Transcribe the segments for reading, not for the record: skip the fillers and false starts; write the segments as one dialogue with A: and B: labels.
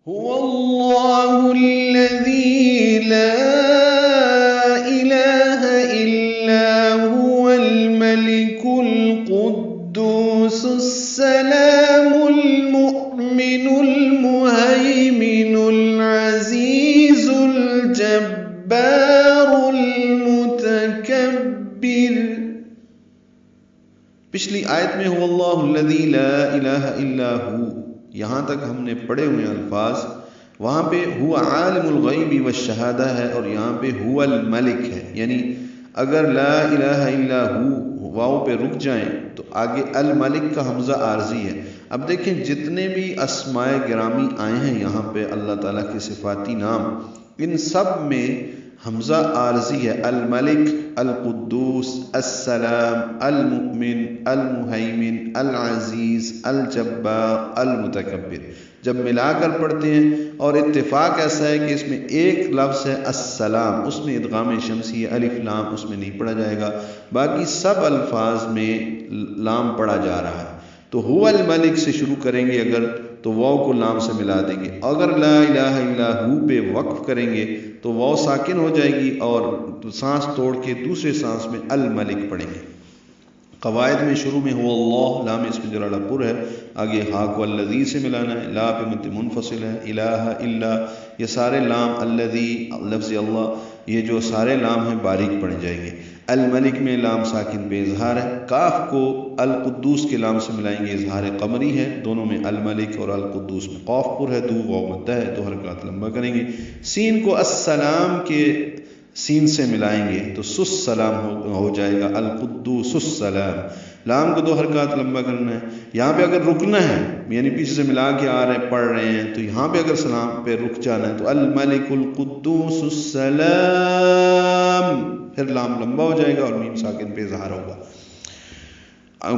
A: هو الله الذي لا إله إلا هو الملك القدوس السلام المؤمن المهيمن العزيز الجبار المتكبر. پچھلی آیت میں هو اللہ الذی لا الہ الا ہو، یہاں تک ہم نے پڑھے ہوئے الفاظ، وہاں پہ هو عالم الغیب والشہادہ ہے اور یہاں پہ هو الملک ہے. یعنی اگر لا الہ الا ہو واو پہ رک جائیں تو آگے الملک کا حمزہ عارضی ہے. اب دیکھیں جتنے بھی اسماء گرامی آئے ہیں یہاں پہ اللہ تعالیٰ کے صفاتی نام، ان سب میں حمزہ عارضی ہے. الملک، القدوس، السلام، المؤمن، المہیمن، العزیز، الجبار، المتکبر. جب ملا کر پڑھتے ہیں اور اتفاق ایسا ہے کہ اس میں ایک لفظ ہے السلام، اس میں ادغام شمسی ہے، الف لام اس میں نہیں پڑھا جائے گا، باقی سب الفاظ میں لام پڑھا جا رہا ہے. تو هو الملک سے شروع کریں گے اگر تو واو کو لام سے ملا دیں گے. اگر لا الہ الا ہو پہ وقف کریں گے تو واو ساکن ہو جائے گی اور سانس توڑ کے دوسرے سانس میں الملک پڑھیں گے. قواعد میں شروع میں هو اللہ، لام اسم جلالہ پر ہے، آگے ہا کو الذی سے ملانا ہے، لا پہ مد منفصل ہے، الہ الا، یہ سارے لام، الذی لفظ اللہ، یہ جو سارے لام ہیں باریک پڑے جائیں گے. الملک میں لام ساکن پہ اظہار ہے. کاف کو القدوس کے لام سے ملائیں گے، اظہار قمری ہے دونوں میں، الملک اور القدوس میں. قاف پر ہے، دو واو مدہ ہے، دو حرکات لمبا کریں گے. سین کو السلام کے سین سے ملائیں گے تو سس سلام ہو جائے گا، القدوس السلام. لام کو دو حرکات لمبا کرنا ہے. یہاں پہ اگر رکنا ہے یعنی پیچھے سے ملا کے آ رہے ہیں پڑھ رہے ہیں تو یہاں پہ اگر سلام پہ رک جانا ہے تو الملک القدوس السلام، پھر لام لمبا ہو جائے گا اور میم ساکن پہ اظہار ہوگا.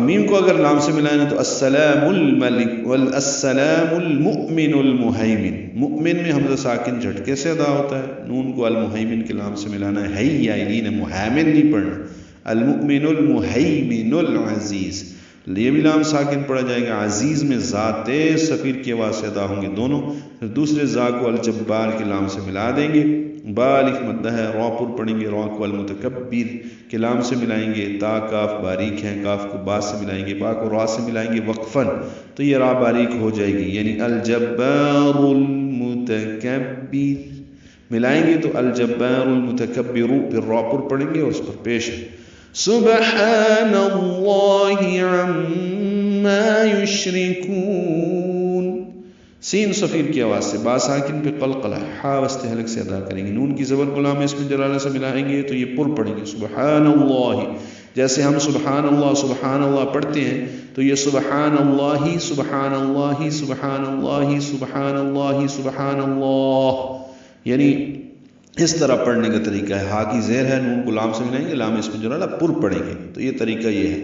A: میم کو اگر لام سے ملانا تو السلام الملک والسلام المؤمن المہیمن. مؤمن میں حمزہ ساکن جھٹکے سے ادا ہوتا ہے، نون کو المہیمن کے لام سے ملانا ہے، ہے یا لین محیمن نہیں پڑھنا، المؤمن المہیمن العزیز، یہ بھی لام ساکن پڑھا جائے گا. عزیز میں ذات سفیر کی آواز سے ادا ہوں گے دونوں. پھر دوسرے زا کو الجبار کے لام سے ملا دیں گے، با الف مدہ ہے، را پر پڑھیں گے، را کو المتکبر کے لام سے ملائیں گے. تا کاف باریک ہیں، کاف کو با سے ملائیں گے، با کو را سے ملائیں گے وقفاً تو یہ را باریک ہو جائے گی، یعنی الجبار المتکبر ملائیں گے تو الجبار المتکبر، پھر را پر پڑھیں گے اور اس پر پیش ہے. سبحان اللہ عما یشرکون، سین صفیر کی آواز سے، با ساکن پہ قلقلہ، ہا وسط حلق سے ادا کریں گے. نون کی زبر کو لام اسم جلالہ سے ملائیں گے تو یہ پر پڑھیں گے. سبحان اللہ، جیسے ہم سبحان اللہ پڑھتے ہیں تو یہ سبحان اللہ سبحان اللہ سبحان اللہ سبحان اللہ سبحان اللہ، یعنی اس طرح پڑھنے کا طریقہ ہے. ہا کی زیر ہے، نون کو لام سے ملائیں گے، لام اسم جلالہ پر پڑھیں گے تو یہ طریقہ یہ ہے.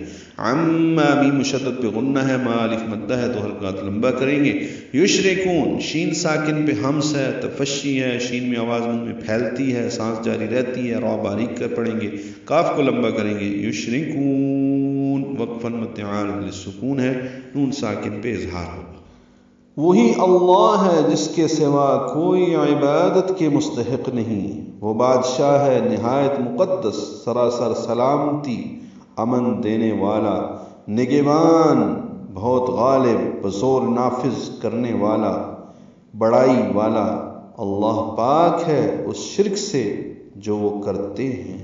A: عما بھی مشدد پہ غنہ ہے، ما الف مدہ ہے، دو حرکات لمبا کریں گے. یشرکون، شین ساکن پہ ہمس ہے، تفشی ہے، شین میں آواز منہ میں پھیلتی ہے، سانس جاری رہتی ہے، را باریک کر پڑھیں گے، کاف کو لمبا کریں گے. یشرکون وقفاً مد عارض للسکون ہے، نون ساکن پہ اظہار ہوگا. وہی اللہ ہے جس کے سوا کوئی عبادت کے مستحق نہیں. وہ بادشاہ ہے نہایت مقدس، سراسر سلامتی، امن دینے والا، نگہبان، بہت غالب، بزور نافذ کرنے والا، بڑائی والا. اللہ پاک ہے اس شرک سے جو وہ کرتے ہیں.